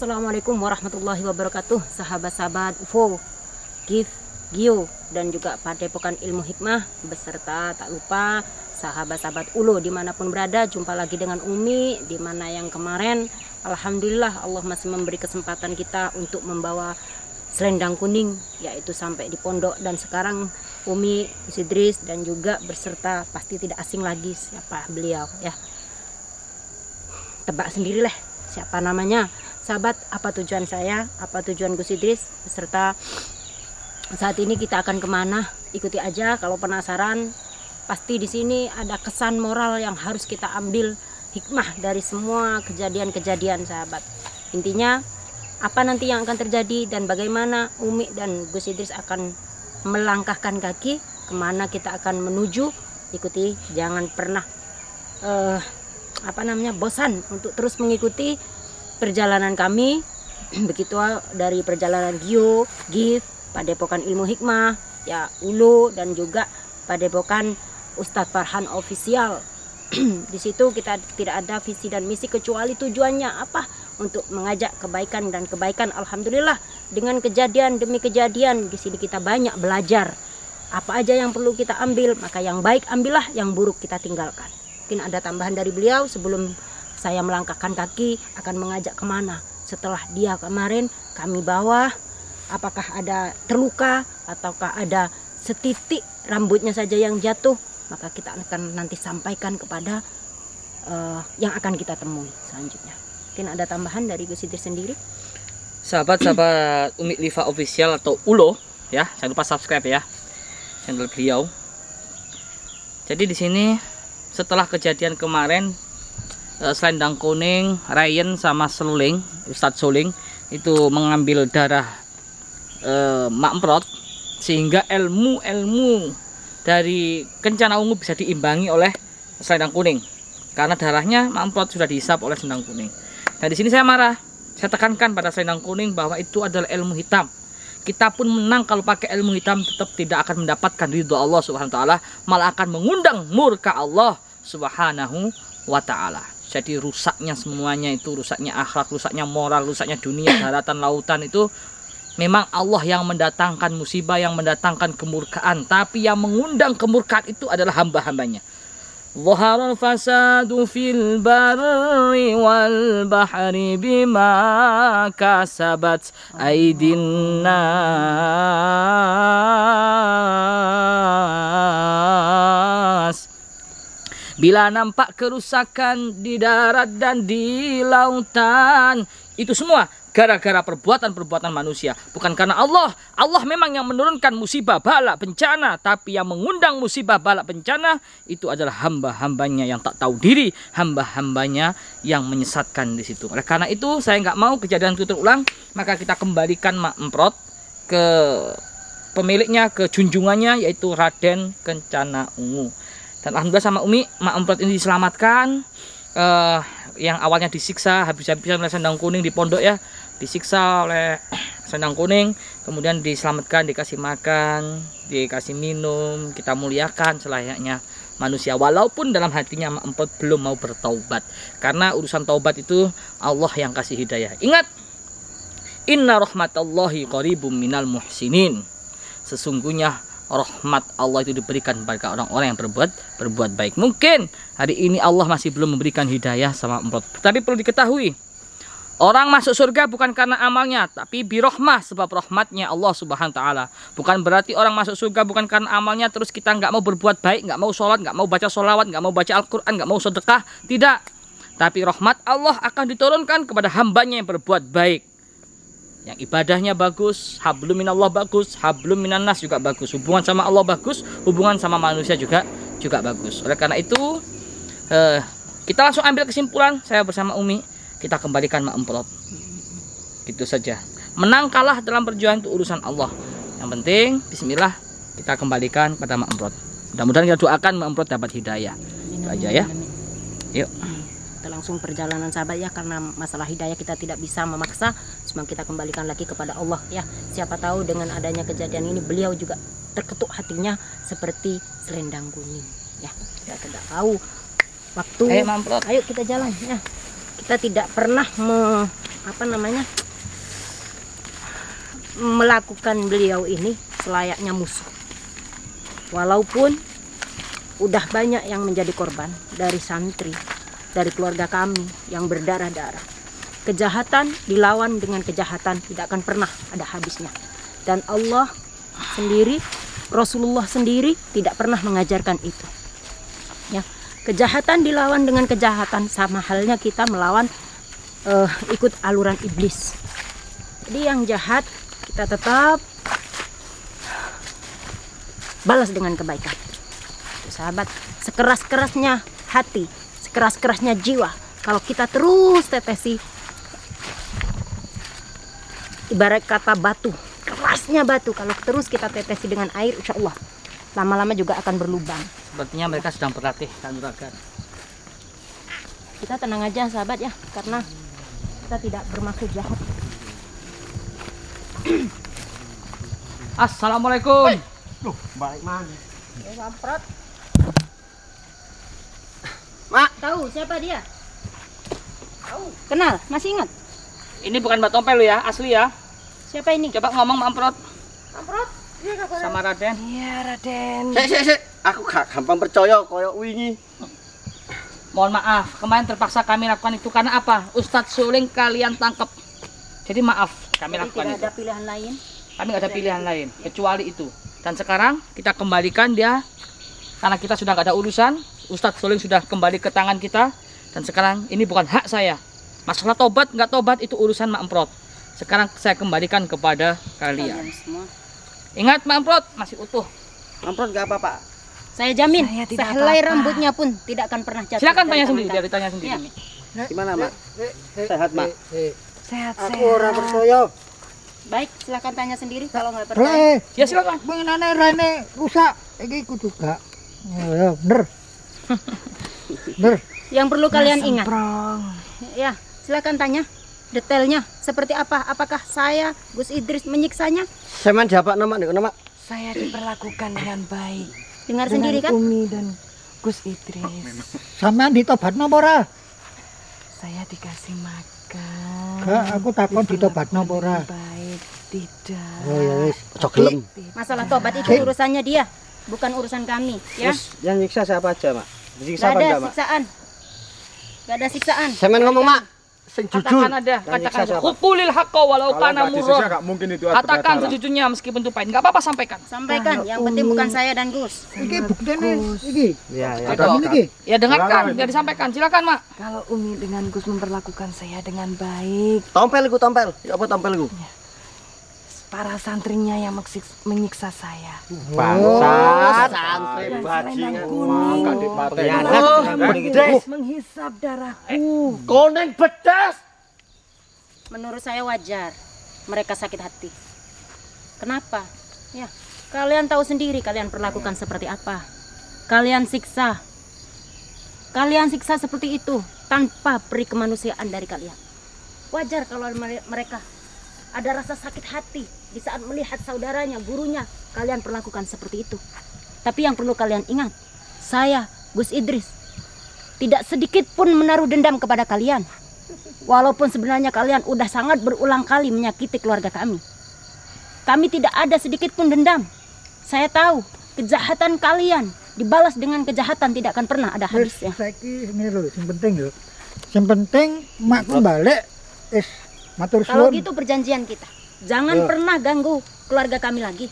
Assalamualaikum warahmatullahi wabarakatuh, sahabat-sahabat UFO, GIF, Gio, dan juga Padepokan Ilmu Hikmah, beserta tak lupa sahabat-sahabat ULO dimanapun berada. Jumpa lagi dengan Umi, dimana yang kemarin alhamdulillah Allah masih memberi kesempatan kita untuk membawa selendang kuning, yaitu sampai di pondok. Dan sekarang Umi, Gus Idris, dan juga berserta pasti tidak asing lagi siapa beliau ya. Tebak sendirilah siapa namanya. Sahabat, apa tujuan saya, apa tujuan Gus Idris beserta saat ini kita akan kemana? Ikuti aja. Kalau penasaran, pasti di sini ada kesan moral yang harus kita ambil hikmah dari semua kejadian-kejadian, sahabat. Intinya apa nanti yang akan terjadi dan bagaimana Umi dan Gus Idris akan melangkahkan kaki, kemana kita akan menuju. Ikuti, jangan pernah bosan untuk terus mengikuti perjalanan kami. Begitu dari perjalanan Gio, GIF, Padepokan Ilmu Hikmah, ya ULO, dan juga Padepokan Ustadz Farhan Official. Di situ kita tidak ada visi dan misi kecuali tujuannya apa? Untuk mengajak kebaikan dan kebaikan. Alhamdulillah, dengan kejadian demi kejadian di sini kita banyak belajar. Apa aja yang perlu kita ambil, maka yang baik ambillah, yang buruk kita tinggalkan. Mungkin ada tambahan dari beliau sebelum saya melangkahkan kaki akan mengajak kemana setelah dia kemarin kami bawa. Apakah ada terluka ataukah ada setitik rambutnya saja yang jatuh, maka kita akan nanti sampaikan kepada yang akan kita temui selanjutnya. Mungkin ada tambahan dari Gus Idris sendiri. Sahabat-sahabat Umi Liva Official atau ULO ya, jangan lupa subscribe ya channel beliau. Jadi di sini setelah kejadian kemarin, selendang kuning, Ryan sama Seluling, Ustadz Suling itu mengambil darah Mak Emprot, sehingga ilmu dari Kencana Ungu bisa diimbangi oleh selendang kuning, karena darahnya Mak Emprot sudah dihisap oleh selendang kuning. Nah di sini saya marah, saya tekankan pada selendang kuning bahwa itu adalah ilmu hitam. Kita pun menang kalau pakai ilmu hitam tetap tidak akan mendapatkan ridho Allah Subhanahu wa taala, malah akan mengundang murka Allah Subhanahu wa taala. Jadi rusaknya semuanya itu, rusaknya akhlak, rusaknya moral, rusaknya dunia, daratan, lautan itu memang Allah yang mendatangkan musibah, yang mendatangkan kemurkaan. Tapi yang mengundang kemurkaan itu adalah hamba-hambanya. Zaharal fasadu fil barri wal bahri bima kasabat aydin nas. Bila nampak kerusakan di darat dan di lautan, itu semua gara-gara perbuatan-perbuatan manusia. Bukan karena Allah. Allah memang yang menurunkan musibah, bala, bencana. Tapi yang mengundang musibah, bala, bencana itu adalah hamba-hambanya yang tak tahu diri. Hamba-hambanya yang menyesatkan di situ. Oleh karena itu saya nggak mau kejadian itu terulang. Maka kita kembalikan Mak Emprot ke pemiliknya, ke junjungannya, yaitu Raden Kencana Ungu. Dan alhamdulillah sama Umi, Mak Emprot ini diselamatkan. Yang awalnya disiksa habis-habisan oleh selendang kuning di pondok ya, disiksa oleh selendang kuning, kemudian diselamatkan, dikasih makan, dikasih minum, kita muliakan selayaknya manusia, walaupun dalam hatinya Mak Emprot belum mau bertaubat, karena urusan taubat itu Allah yang kasih hidayah. Ingat, inna rahmatallahi qaribum minal muhsinin, sesungguhnya rahmat Allah itu diberikan kepada orang-orang yang berbuat baik. Mungkin hari ini Allah masih belum memberikan hidayah sama Emprot, tapi perlu diketahui, orang masuk surga bukan karena amalnya, tapi birahmah, sebab rahmatnya Allah Subhanahu wa taala. Bukan berarti orang masuk surga bukan karena amalnya terus kita nggak mau berbuat baik, nggak mau sholat, nggak mau baca sholawat, nggak mau baca Al-Quran, nggak mau sedekah. Tidak, tapi rahmat Allah akan diturunkan kepada hambanya yang berbuat baik, yang ibadahnya bagus, hablum minallah bagus, hablum minannas juga bagus, hubungan sama Allah bagus, hubungan sama manusia juga bagus. Oleh karena itu kita langsung ambil kesimpulan, saya bersama Umi, kita kembalikan Mak Emprot. Gitu saja. Menang kalah dalam perjuangan itu urusan Allah. Yang penting bismillah kita kembalikan pada Mak Emprot. Mudah-mudahan kita doakan Mak Emprot dapat hidayah. Itu aja ya. Yuk. Kita langsung perjalanan, sahabat ya, karena masalah hidayah kita tidak bisa memaksa, cuma kita kembalikan lagi kepada Allah ya. Siapa tahu dengan adanya kejadian ini beliau juga terketuk hatinya seperti selendang kuning ya. Kita tidak tahu waktu. Ayo Mak Emprot, ayo kita jalan ya. kita tidak pernah melakukan beliau ini selayaknya musuh. Walaupun udah banyak yang menjadi korban dari santri, dari keluarga kami yang berdarah-darah. Kejahatan dilawan dengan kejahatan tidak akan pernah ada habisnya. Dan Allah sendiri, Rasulullah sendiri tidak pernah mengajarkan itu. Ya, kejahatan dilawan dengan kejahatan sama halnya kita melawan ikut aluran iblis. Jadi yang jahat kita tetap balas dengan kebaikan. Sahabat, sekeras-kerasnya hati, sekeras-kerasnya jiwa, kalau kita terus tetesi, ibarat kata batu, kerasnya batu, kalau terus kita tetesi dengan air, insya Allah lama-lama juga akan berlubang. Sepertinya mereka sedang berlatih kanuragan. Kita tenang aja sahabat ya, karena kita tidak bermaksud jahat. Assalamualaikum. Duh, baik mana? Samprot. Mak, Tahu siapa dia? Tahu. Kenal? Masih ingat? Ini bukan Mbak Tompel lo ya, asli ya. Siapa ini? Coba ngomong Mbak Amprot Samprot. sama Raden. Iya, Raden. sik. Aku gak gampang percaya koyo wingi. Mohon maaf, kemarin terpaksa kami lakukan itu karena apa? Ustadz Suling kalian tangkap. Jadi maaf, kami Jadi lakukan tidak itu. ada pilihan lain. Kami nggak ada pilihan lain kecuali itu. Dan sekarang kita kembalikan dia karena kita sudah nggak ada urusan. Ustadz Suling sudah kembali ke tangan kita. Dan sekarang ini bukan hak saya. Masalah tobat nggak tobat itu urusan Mak Emprot. Sekarang saya kembalikan kepada kalian. Kalian semua. Ingat Mak Emprot masih utuh. Amprot gak apa-apa. Saya jamin, Saya tidak sehelai apa-apa. rambutnya pun tidak akan pernah jatuh. Silakan dari tanya tangan sendiri, kami. dia ditanya sendiri. Ya. nih. Gimana, Mak? Sehat, Mak? Sehat-sehat. Aku ora percaya. Baik, silakan tanya sendiri kalau nggak percaya. Rene, Ya silakan. pengenane Rene rusak. Iki kudu gak. Ya, bener. Bener. Yang perlu kalian ingat, Semprong. ya silakan tanya detailnya seperti apa. Apakah saya Gus Idris menyiksanya? Semen jabak nama nih, Mak. Saya diperlakukan dengan baik. Dengar Dengan sendiri kan? Umi dan Gus Idris. Sampean ditobatno apa ora? Saya dikasih makan. Gak, aku takon ditobatno apa ora. Dengan baik. Tidak. Oh ya wis. Ojo gelem. Masalah tobat itu urusannya dia, bukan urusan kami. Ya, Terus yang nyiksa siapa aja, Mak? Disiksa nggak apa ada enggak, Mak? siksaan. Nggak ada siksaan. Semen ngomong, Mak. Sing jujur. Katakan ada, Yang nyiksa katakan siapa? hukulil haqqo walau Kalau kana nggak disiksa murrah. nggak mungkin itu Katakan bersalah. sejujurnya meskipun itu pahit. Enggak apa-apa sampaikan. Sampaikan, yang penting bukan saya dan Gus. Iki buktine iki. Iya, iya. Ada. Ini iki. Ya dengarkan, Silakan. biar disampaikan. Silakan, Mak. Kalau Umi dengan Gus memperlakukan saya dengan baik, Tompel iku, tompel. Ya apa tompel iku? para santrinya yang menyiksa saya. Bangsat, Oh, santri bajingan. kuning. Mangkat dipateni. Oh, bedes. Menghisap darahku. Kuning bedes. Menurut saya wajar mereka sakit hati. Kenapa? Ya, kalian tahu sendiri kalian perlakukan seperti apa. Kalian siksa. Kalian siksa seperti itu tanpa peri kemanusiaan dari kalian. Wajar kalau mereka ada rasa sakit hati di saat melihat saudaranya, gurunya, kalian perlakukan seperti itu. Tapi yang perlu kalian ingat, saya, Gus Idris, tidak sedikit pun menaruh dendam kepada kalian. Walaupun sebenarnya kalian udah sangat berulang kali menyakiti keluarga kami. Kami tidak ada sedikit pun dendam. Saya tahu kejahatan kalian dibalas dengan kejahatan tidak akan pernah ada Wis habisnya. saiki ngene lho, sing penting lho. Sing penting makku balik wis matur Kalau suwun. gitu perjanjian kita. Jangan pernah ganggu keluarga kami lagi.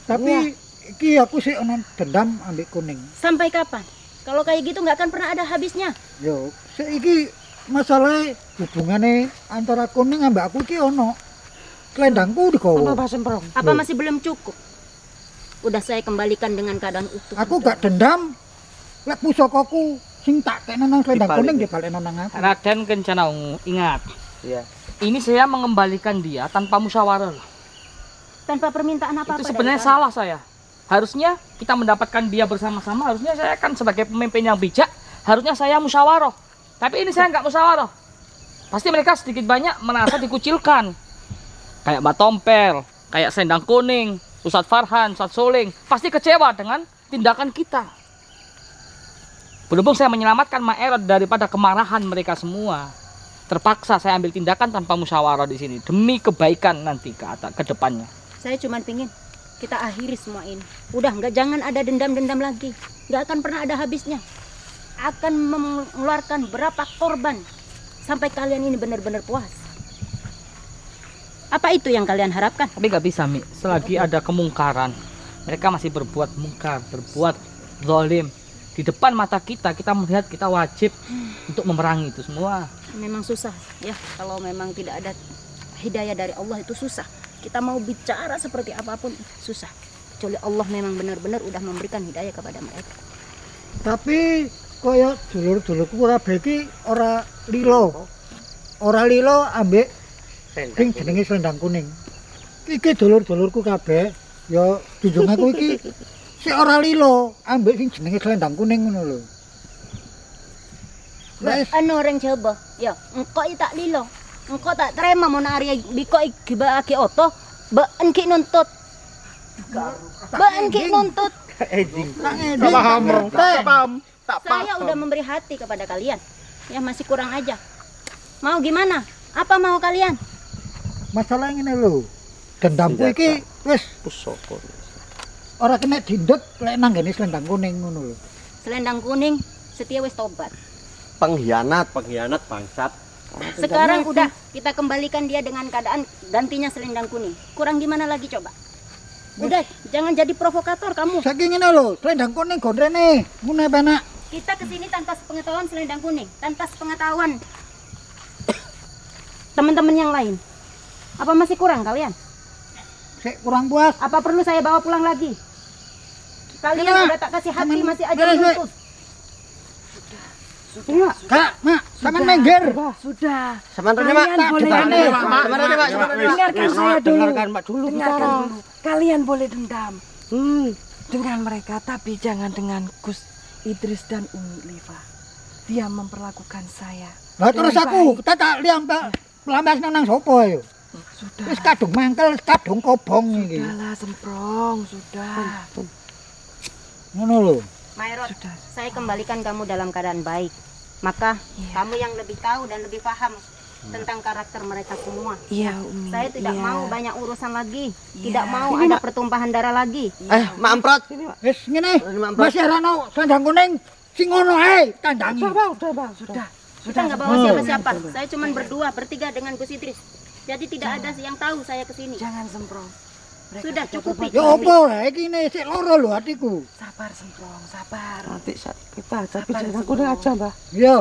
Tapi iki aku sih ono dendam ambek kuning. Sampai kapan? Kalau kayak gitu nggak akan pernah ada habisnya. Yo, iki masalah hubungane antara kuning ambek aku iki ono. Kelendangku digowo. Apa masih belum cukup? Udah saya kembalikan dengan keadaan utuh. Aku gak dendam. Lek pusakaku sing tak kene nang kelendang Dibalik. kuning dibalekno nang aku. Raden Kencana Ungu, ingat. Iya. Ini saya mengembalikan dia tanpa musyawarah. Tanpa permintaan apa-apa. Itu dari sebenarnya kalian. salah saya. Harusnya kita mendapatkan dia bersama-sama. Harusnya saya kan sebagai pemimpin yang bijak. Harusnya saya musyawarah. Tapi ini saya nggak musyawarah. Pasti mereka sedikit banyak merasa dikucilkan. Kayak Mbak Tompel, kayak Sendang Kuning, Ustadz Farhan, Ustadz Suling. Pasti kecewa dengan tindakan kita. Berhubung saya menyelamatkan Mak Erot daripada kemarahan mereka semua. terpaksa saya ambil tindakan tanpa musyawarah di sini demi kebaikan nanti ke depannya. Saya cuma pingin kita akhiri semua ini. Udah jangan ada dendam-dendam lagi. Nggak akan pernah ada habisnya. Akan mengeluarkan berapa korban sampai kalian ini benar-benar puas. Apa itu yang kalian harapkan? Tapi nggak bisa, Mi. Selagi ada kemungkaran, mereka masih berbuat mungkar, berbuat zalim. Di depan mata kita melihat, kita wajib untuk memerangi itu semua. Memang susah ya, kalau memang tidak ada hidayah dari Allah itu susah. Kita mau bicara seperti apapun susah. Kecuali Allah memang benar-benar udah memberikan hidayah kepada mereka. Tapi kaya dulur-dulurku kabeh iki ora lilo. Ora lilo ambek sing jenenge selendang kuning. Iki dulur-dulurku kabeh ya junjung aku iki sik ora lilo ambek sing jenenge selendang kuning ngono lho. Anu orang coba, ya engkau tak lilo, engkau tak terima mau nari biko gibake oto, been ki nuntut, been ki nuntut. Saya udah memberi hati kepada kalian, ya masih kurang aja. Mau gimana? Apa mau kalian? Masalah ngene lho. Dendamku iki wis ora kena dindut lek nang ngene selendang kuning ngono lho. Selendang kuning setia wis tobat. Pengkhianat bangsat. Sekarang udah kita kembalikan dia dengan keadaan gantinya selendang kuning. Kurang gimana lagi coba? Udah, jangan jadi provokator kamu. Saking ngene lho, selendang kuning gondrene. Ngene penak. Kita kesini tanpa sepengetahuan selendang kuning, tanpa sepengetahuan teman-teman yang lain. Apa masih kurang kalian? Sik kurang puas. Apa perlu saya bawa pulang lagi? Kalian udah tak kasih hati masih aja menuntut. Sudah. Kak, Mak, sampean minggir. Sudah. Sebentar, Mak. Kalian boleh Dengarkan saya dulu. Dengarkan Pak dulu. Dengarkan dulu. Kalian boleh dendam dengan mereka, tapi jangan dengan Gus Idris dan Umi Liva. Dia memperlakukan saya. Lah terus aku, kita tak liam Pak. Lampas nang sapa yo? Sudah. Wis kadung mangkel, kadung kobong iki. Sudahlah Semprong, sudah. Ngono lho. Mairot, Sudah. saya kembalikan kamu dalam keadaan baik. Maka kamu yang lebih tahu dan lebih paham tentang karakter mereka semua. Iya, Umi. Saya tidak Iya. mau banyak urusan lagi. Iya. Tidak mau ada pertumpahan darah lagi. Mak Amprot. Wis ngene. Masih rano selendang kuning sing ngono ae tandangi. Sudah. Kita nggak bawa siapa-siapa. Saya cuma berdua, bertiga dengan Gus Idris. Jadi tidak ada yang tahu saya kesini. Jangan Semprong. Mereka Sudah tidak cukupi. Ya opo lah iki ne sik loro lho atiku. Sabar Semprong, sabar. Nanti kita tapi jangan kuning aja, Mbah. Iya.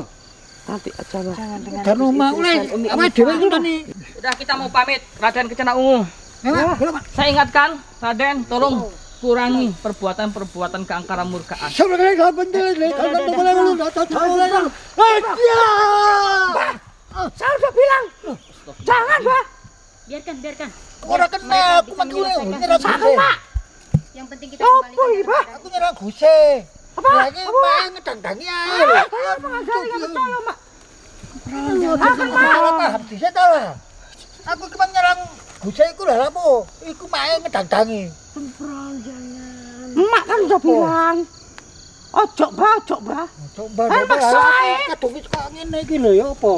Nanti aja, Mbah. Jangan dengan Dan omah oleh apa dhewe ngene. Udah, kita mau pamit, Raden Kencana Ungu. Mak, Saya ingatkan, Raden, tolong kurangi perbuatan-perbuatan keangkara murkaan. sebenarnya enggak penting. Saya udah bilang, jangan, Mbah. Biarkan. Ora kena aku mati Pak. Yang penting kita kembalikan. aku nyerang guse. Lagi main ngedang-dangi ae. Apa habis ta lah. Aku ki nyerang guse iku lha apa? Iku main ngedang-dangi. Emak kan udah bilang. Ojo, Mbah. Coba maksa ae. kadung wis kok ngene iki lho ya apa?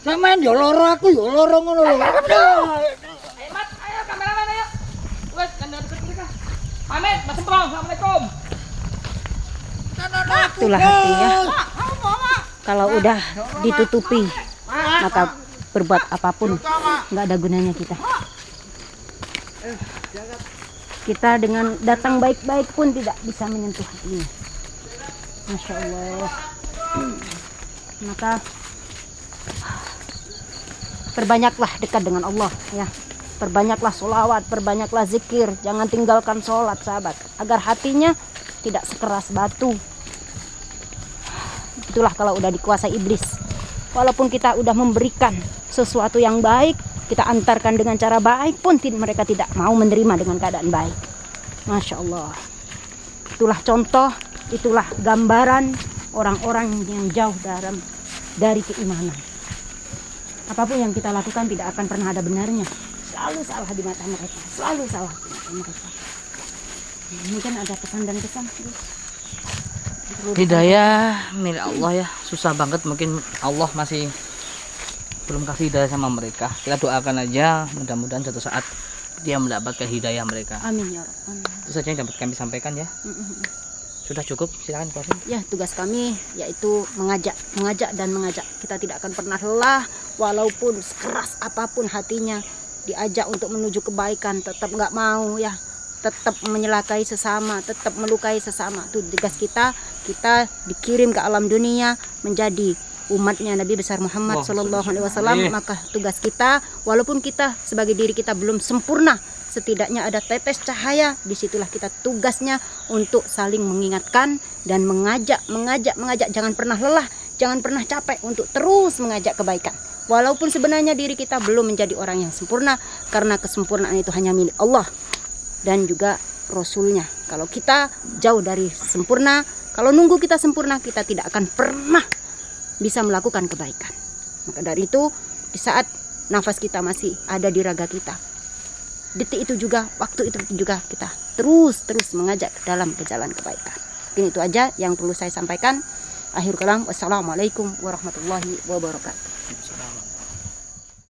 Sampeyan ya loro aku ya loro ngono lho. Ayo, Mat, ayo kameramen ayo. Wes, kandang deket mereka. Pamit, Mas Semprong, Assalamualaikum. Itulah hatinya. Kalau udah ditutupi, maka berbuat apapun nggak ada gunanya kita. Kita dengan datang baik-baik pun tidak bisa menyentuh hatinya. Masya Allah. Maka perbanyaklah dekat dengan Allah, ya. Perbanyaklah sholawat, perbanyaklah zikir. Jangan tinggalkan sholat, sahabat, agar hatinya tidak sekeras batu. Itulah kalau udah dikuasai iblis. Walaupun kita udah memberikan sesuatu yang baik, kita antarkan dengan cara baik pun mereka tidak mau menerima dengan keadaan baik. Masya Allah. Itulah contoh, itulah gambaran orang-orang yang jauh dari keimanan. Apapun yang kita lakukan tidak akan pernah ada benarnya. Selalu salah di mata mereka. Selalu salah di mata mereka. Mungkin ada pesan dan kesan. Hidayah milik Allah ya. Susah banget, mungkin Allah masih belum kasih hidayah sama mereka. Kita doakan aja, mudah-mudahan suatu saat dia mendapatkan hidayah mereka. Amin ya Rabb. Amin. Itu saja yang dapat kami sampaikan ya. Sudah cukup, silakan closing. Ya, tugas kami yaitu mengajak dan mengajak. Kita tidak akan pernah lelah, walaupun sekeras apapun hatinya, diajak untuk menuju kebaikan tetap nggak mau ya, tetap menyelakai sesama, tetap melukai sesama. Itu tugas kita. Kita dikirim ke alam dunia menjadi umatnya Nabi besar Muhammad Sallallahu Alaihi Wasallam. Maka tugas kita, walaupun kita sebagai diri kita belum sempurna, setidaknya ada tetes cahaya. Disitulah kita tugasnya untuk saling mengingatkan dan mengajak. Jangan pernah lelah, jangan pernah capek untuk terus mengajak kebaikan. Walaupun sebenarnya diri kita belum menjadi orang yang sempurna, karena kesempurnaan itu hanya milik Allah dan juga Rasulnya. Kalau kita jauh dari sempurna, kalau nunggu kita sempurna, kita tidak akan pernah bisa melakukan kebaikan. Maka dari itu, di saat nafas kita masih ada di raga kita, detik itu juga, waktu itu juga kita terus mengajak dalam ke jalan kebaikan. Mungkin itu aja yang perlu saya sampaikan. Akhir kalam, wassalamualaikum warahmatullahi wabarakatuh.